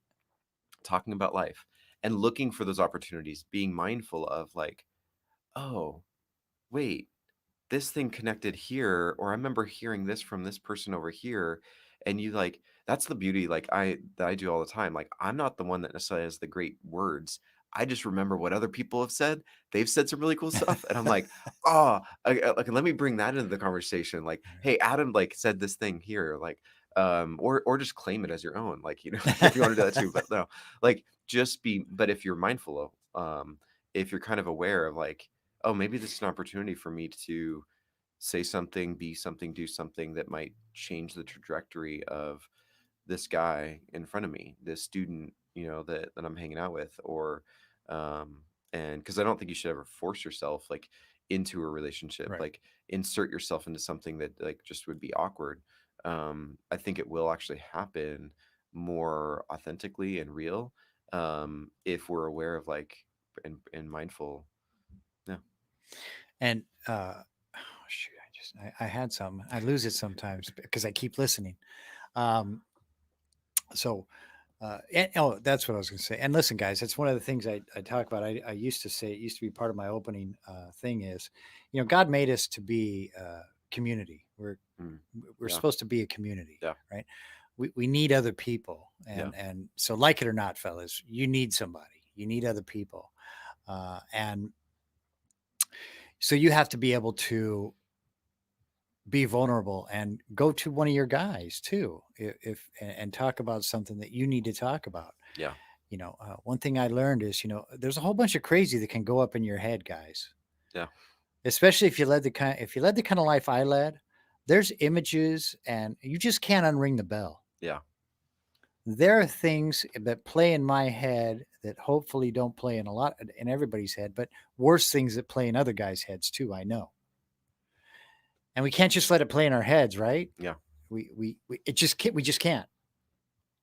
talking about life and looking for those opportunities, being mindful of like, oh, wait, this thing connected here, or I remember hearing this from this person over here. And you like, that's the beauty, like, I do all the time. Like, I'm not the one that necessarily has the great words. I just remember what other people have said. They've said some really cool stuff, and I'm like, oh, like, let me bring that into the conversation. Like, hey, Adam like said this thing here, like, or just claim it as your own, like, if you want to do that too. But no, like, just be. But if you're mindful of, if you're kind of aware of like, oh, maybe this is an opportunity for me to say something, be something, do something that might change the trajectory of this guy in front of me, this student, that I'm hanging out with, or, and because I don't think you should ever force yourself like into a relationship, Right. like insert yourself into something that like just would be awkward. I think it will actually happen more authentically and real, if we're aware of like, and mindful. Yeah. And oh, shoot, I had some. I lose it sometimes because I keep listening. Um, so oh, that's what I was going to say. And listen, guys, that's one of the things I talk about. I used to say, it used to be part of my opening thing is, God made us to be community. Mm. We're Yeah. supposed to be a community, Yeah. right? We need other people, Yeah. and so, like it or not, fellas, you need somebody. You need other people, and so you have to be able to be vulnerable and go to one of your guys too, if and talk about something that you need to talk about. Yeah. One thing I learned is, there's a whole bunch of crazy that can go up in your head, guys. Yeah. Especially if you led the kind of life I led, there's images and you just can't unring the bell. Yeah. There are things that play in my head that hopefully don't play in everybody's head, but worse things that play in other guys' heads too, I know. And we can't just let it play in our heads, right? Yeah. We just can't,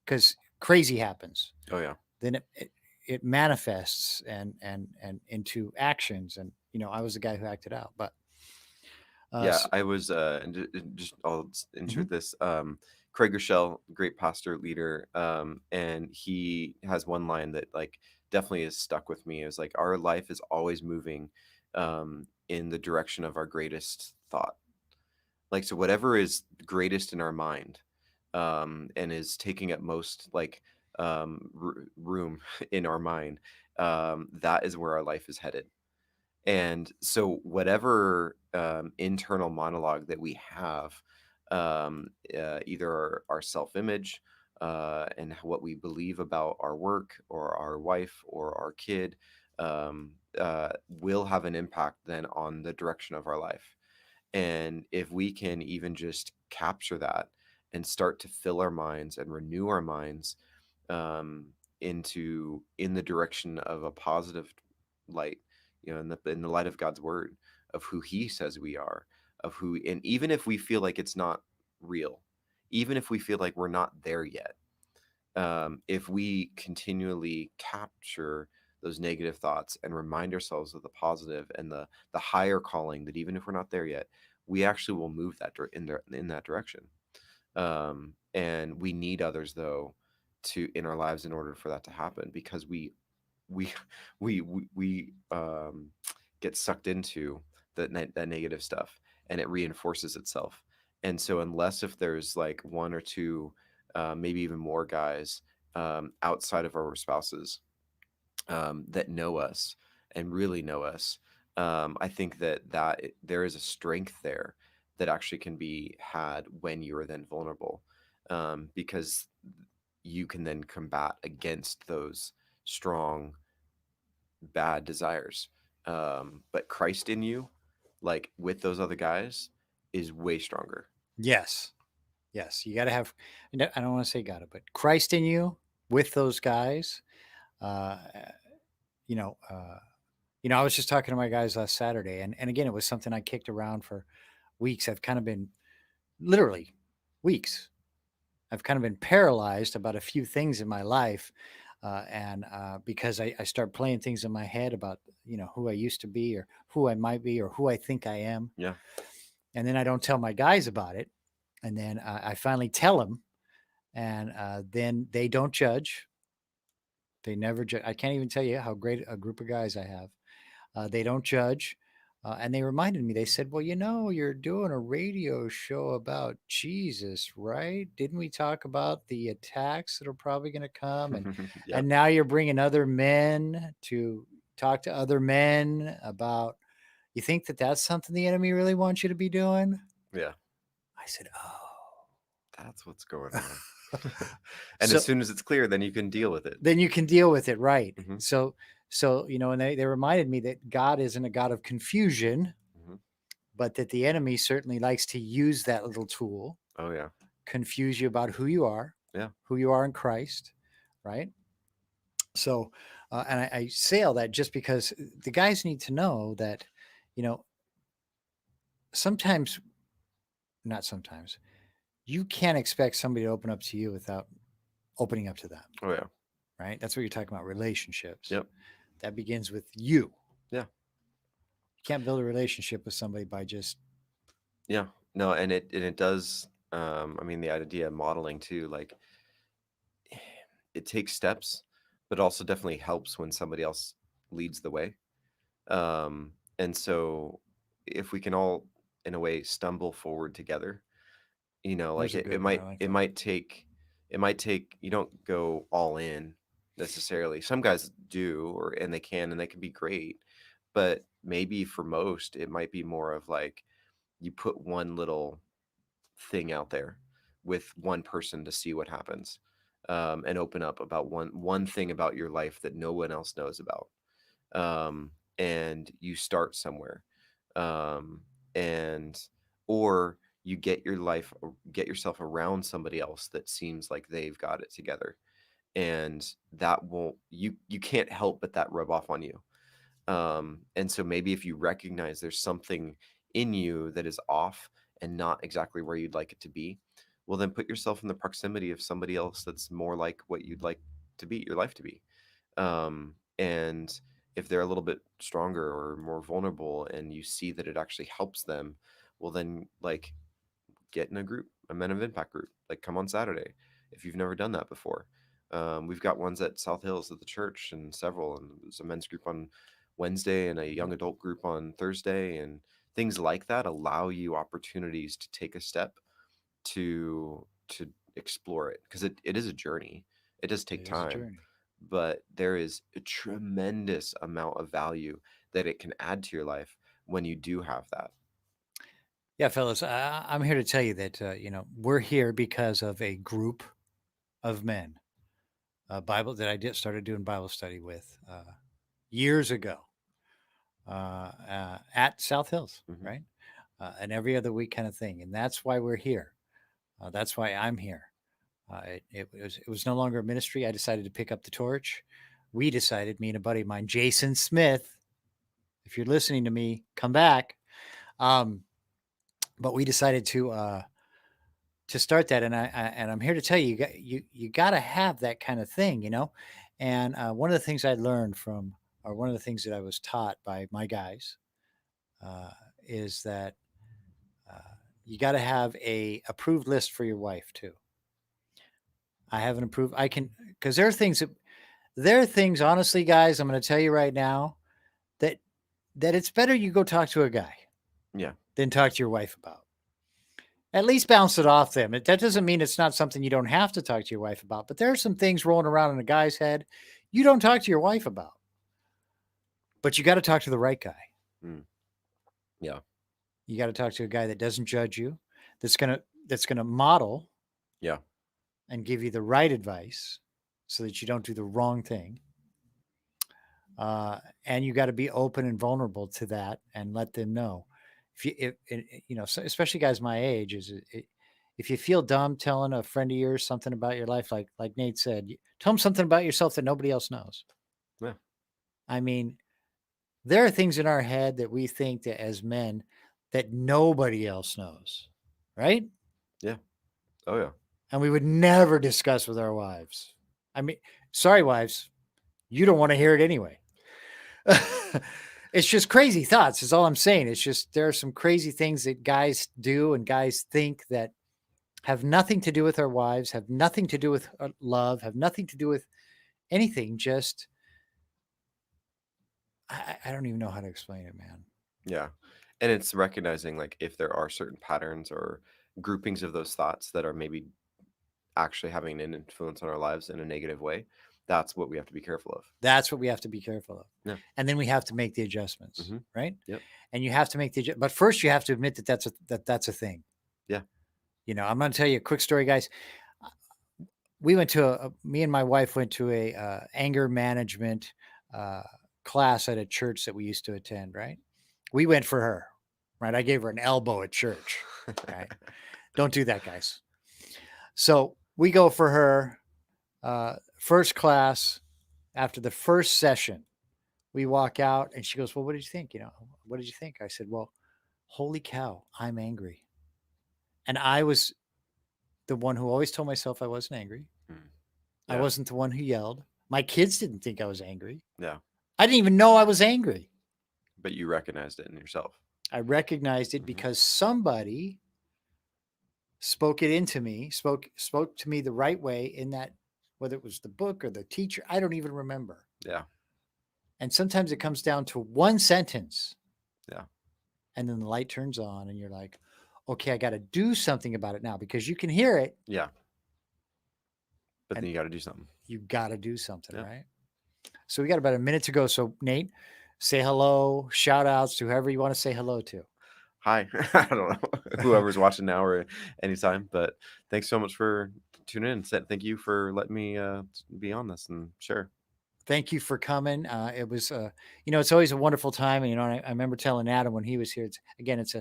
because crazy happens. Oh yeah. Then it manifests and into actions. And I was the guy who acted out. But Yeah, I was, and just I'll mhm, insert this. Craig Rochelle, great pastor leader, and he has one line that like definitely has stuck with me. It was like, our life is always moving, in the direction of our greatest thought. Like, so whatever is greatest in our mind, and is taking up most like room in our mind, that is where our life is headed. And so, whatever internal monologue that we have, either our self image, and what we believe about our work or our wife or our kid, will have an impact then on the direction of our life. And if we can even just capture that and start to fill our minds and renew our minds, um, in the direction of a positive light, in the light of God's word, of who He says we are, of who, and even if we feel like it's not real, even if we feel like we're not there yet, if we continually capture those negative thoughts and remind ourselves of the positive and the higher calling, that even if we're not there yet, we actually will move in that direction. And we need others, though, to in our lives in order for that to happen, because we we get sucked into that negative stuff, and it reinforces itself. And so, unless if there's like one or two, maybe even more guys, outside of our spouses, that know us and really know us, I think there is a strength there that actually can be had when you are then vulnerable, because you can then combat against those strong bad desires. But Christ in you, like with those other guys, is way stronger. Yes. Yes. You got to have, no, I don't want to say got to, but Christ in you with those guys. Uh, you know, uh, I was just talking to my guys last Saturday, and again, it was something I kicked around for weeks. I've kind of been literally weeks. I've kind of been paralyzed about a few things in my life, and because I start playing things in my head about who I used to be or who I might be or who I think I am, Yeah. and then I don't tell my guys about it, and then I finally tell them, and then they don't judge. They never judge. I can't even tell you how great a group of guys I have. They don't judge. And they reminded me, they said, well, you're doing a radio show about Jesus, right? Didn't we talk about the attacks that are probably going to come? And, Yep. and now you're bringing other men to talk to other men about, you think that that's something the enemy really wants you to be doing? Yeah. I said, oh. That's what's going on. And as So soon as it's clear, then you can deal with it. then you can deal with it, right? Hmm. So, and they reminded me that God isn't a God of confusion, Hmm. but that the enemy certainly likes to use that little tool, Oh yeah. confuse you about Yeah. who you are in Christ, right? So, and I say all that just because the guys need to know that, you know, sometimes, not sometimes, you can't expect somebody to open up to you without opening up to them, Oh yeah. right? That's what you're talking about, relationships. Yep. That begins with you. Yeah. You can't build a relationship with somebody by just, Yeah. No, and it does. I mean, the idea of modeling too, like, it takes steps, but also definitely helps when somebody else leads the way. And so, if we can all, in a way, stumble forward together, like there's a it good one. I might like it that. might take it might take you don't go all in necessarily. Some guys do, and they can be great, but maybe for most it might be more of like, you put one little thing out there with one person to see what happens, and open up about one thing about your life that no one else knows about, and you start somewhere, um, and or you get yourself around somebody else that seems like they've got it together, and that won't you can't help but that rub off on you. And so maybe if you recognize there's something in you that is off and not exactly where you'd like it to be, well, then put yourself in the proximity of somebody else that's more like what you'd like to be, your life to be. And if they're a little bit stronger or more vulnerable and you see that it actually helps them, well, then, like, get in a group, a Men of Impact group. Like, come on Saturday if you've never done that before. We've got ones at South Hills at the church, and several, and there's a men's group on Wednesday and a young adult group on Thursday, and things like that allow you opportunities to take a step to explore it, because it is a journey. It does take It is a time, journey. but there is a tremendous amount of value that it can add to your life when you do have that. Yeah, fellas, I'm here to tell you that we're here because of a group of men, Bible that I did started doing Bible study with years ago at South Hills, Hmm. right? And every other week kind of thing, and that's why we're here. That's why I'm here. It was no longer a ministry. I decided to pick up the torch. We decided, me and a buddy of mine, Jason Smith. If you're listening to me, come back. Um, but we decided to start that, and I'm here to tell you, you got to have that kind of thing, you know. And one of the things I learned from, or one of the things that I was taught by my guys, uh, is that uh, you got to have a approved list for your wife too. I have an approved. I can, because there are things. Honestly, guys, I'm going to tell you right now that it's better you go talk to a guy Yeah. than talk to your wife about. At least bounce it off them. That doesn't mean it's not something you don't have to talk to your wife about, but there are some things rolling around in a guy's head you don't talk to your wife about. But you got to talk to the right guy. Mm. Yeah. You got to talk to a guy that doesn't judge you, that's gonna model Yeah. and give you the right advice so that you don't do the wrong thing. And you got to be open and vulnerable to that and let them know. Especially guys my age, if you feel dumb telling a friend of yours something about your life, like Nate said, tell them something about yourself that nobody else knows. Yeah. I mean, there are things in our head that we think that as men that nobody else knows, right? Yeah. Oh yeah. And we would never discuss with our wives. I mean, sorry, wives, you don't want to hear it anyway. It's just crazy thoughts, is all I'm saying. It's just there are some crazy things that guys do and guys think that have nothing to do with our wives, have nothing to do with love, have nothing to do with anything. Just, I don't even know how to explain it, man. Yeah. And it's recognizing, like, if there are certain patterns or groupings of those thoughts that are maybe actually having an influence on our lives in a negative way, that's what we have to be careful of. That's what we have to be careful of. Yeah. And then we have to make the adjustments, Hmm. right? Yep. And you have to make but first you have to admit that that's a thing. Yeah. I'm going to tell you a quick story, guys. We went to me and my wife went to a anger management uh, class at a church that we used to attend. Right? We went for her. Right? I gave her an elbow at church. Right? Don't do that, guys. So we go for her first class. After the first session, we walk out, and she goes, "Well, what did you think? What did you think?" I said, "Well, holy cow, I'm angry." And I was the one who always told myself I wasn't angry. Mm. I Yeah. wasn't the one who yelled. My kids didn't think I was angry. Yeah. I didn't even know I was angry. But you recognized it in yourself. I recognized it Hmm. because somebody spoke it into me, spoke to me the right way in that, whether it was the book or the teacher, I don't even remember. Yeah. And sometimes it comes down to one sentence. Yeah. And then the light turns on and you're like, okay, I got to do something about it now, because you can hear it. Yeah. But And then you got to do something. you got to do something, Yeah. right? So we got about a minute to go. So Nate, say hello, shout outs to whoever you want to say hello to. Hi. I don't know whoever's watching now or anytime, but thanks so much for tuning in. Thank you for letting me be on this and share. Thank you for coming. It was, it's always a wonderful time. And, I remember telling Adam when he was here, it's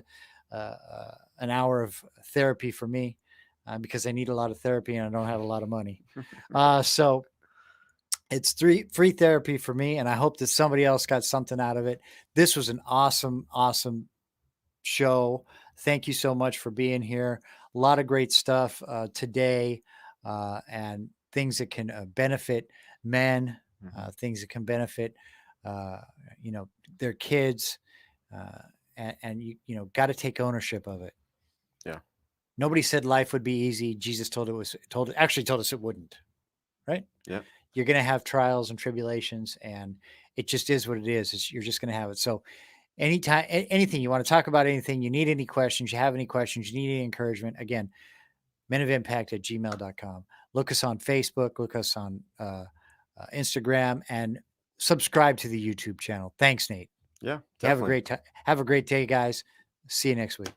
an hour of therapy for me because I need a lot of therapy and I don't have a lot of money. So it's free therapy for me. And I hope that somebody else got something out of it. This was an awesome, awesome show. Thank you so much for being here. A lot of great stuff today and things that can benefit men, things that can benefit, uh, their kids. And you got to take ownership of it. Yeah. Nobody said life would be easy. Jesus told us it wouldn't, right? Yeah. You're going to have trials and tribulations, and it just is what it is. You're just going to have it. So anytime, anything you want to talk about, anything you need, any questions, you have any questions, you need any encouragement, again, menofimpact@gmail.com. Look us on Facebook, look us on Instagram, and subscribe to the YouTube channel. Thanks, Nate. Yeah, Have a definitely. great time. Have a great day, guys. See you next week.